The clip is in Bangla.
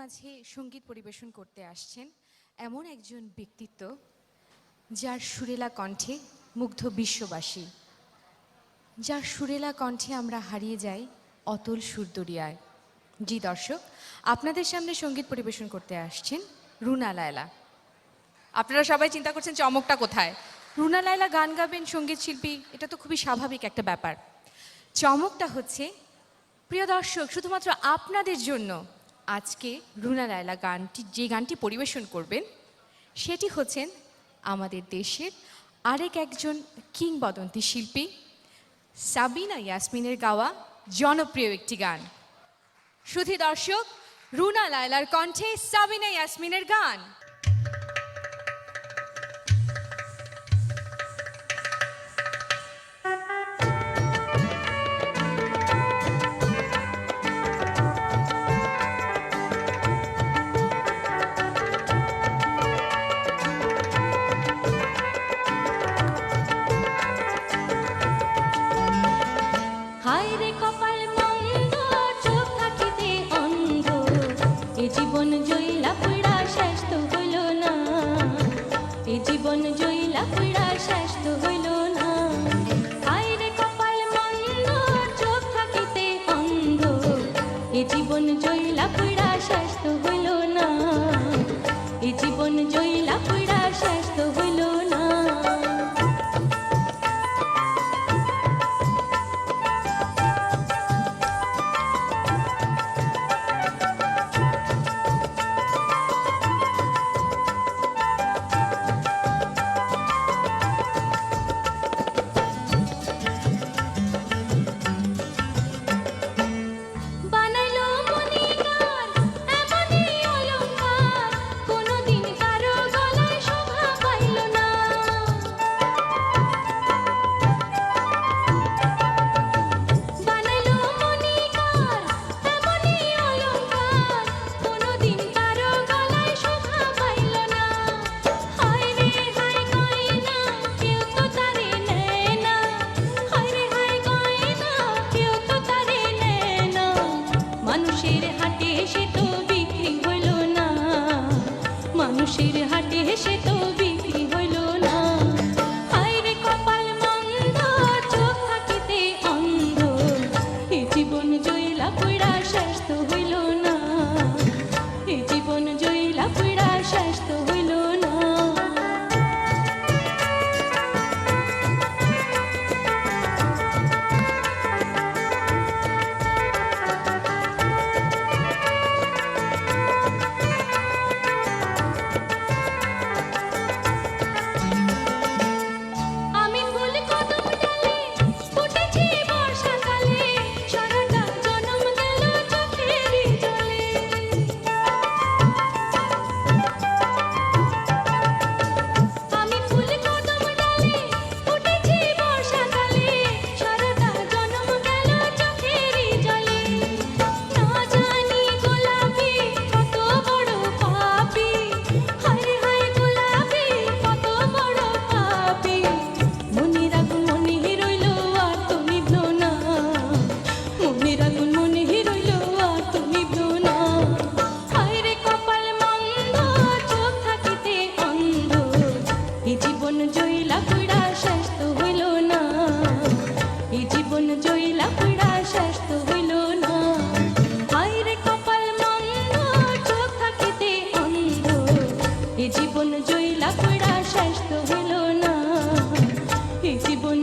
মাঝে সঙ্গীত পরিবেশন করতে আসছেন এমন একজন ব্যক্তিত্ব যার সুরেলা কণ্ঠে মুগ্ধ বিশ্ববাসী, যার সুরেলা কণ্ঠে আমরা হারিয়ে যাই অতল সুরদরিয়ায়। জি দর্শক, আপনাদের সামনে সঙ্গীত পরিবেশন করতে আসছেন রুনা লায়লা। আপনারা সবাই চিন্তা করছেন চমকটা কোথায়? রুনা লায়লা গান গাবেন, সঙ্গীত শিল্পী, এটা তো খুবই স্বাভাবিক একটা ব্যাপার। চমকটা হচ্ছে, প্রিয় দর্শক, শুধুমাত্র আপনাদের জন্য আজকে রুনা লায়লা যে গানটি পরিবেশন করবেন সেটি হচ্ছেন আমাদের দেশের আরেক একজন কিংবদন্তি শিল্পী সাবিনা ইয়াসমিনের গাওয়া জনপ্রিয় একটি গান। শুধু দর্শক, রুনা লায়লার কণ্ঠে সাবিনা ইয়াসমিনের গান। জীবন জয়লা পুরা শেষ তো হইল না, এই জীবন জয়লা পুরা শেষ তো হইল না। হায় রে কপাল মন্দ, চোখ থাকিতে অন্ধ, এই জীবন জয়লা পুরা শেষ তো হইল না, এই জীবন জয়লা পুরা শেষ তো হইল না। মানুষের হাটে সে তো বিক্রি হইল না, মানুষের হাটে সে তো বিক্রি হইল না। হায় রে কপাল মন্দ, চোখ থাকিতে অন্ধ, এই জীবন জয়লা পুরা শেষ তো হইল না, এই জীবন জয়লা পুরা শেষ তো হইল না। জয়লা পুরা শেষ তো হইল না, এই জীবন জয়লা পুরা শেষ তো হইল না। হায় রে কপাল মন্দ, চোখ থাকিতে অন্ধ, এই জীবন জয়লা পুরা শেষ তো হইল না, এই জীবন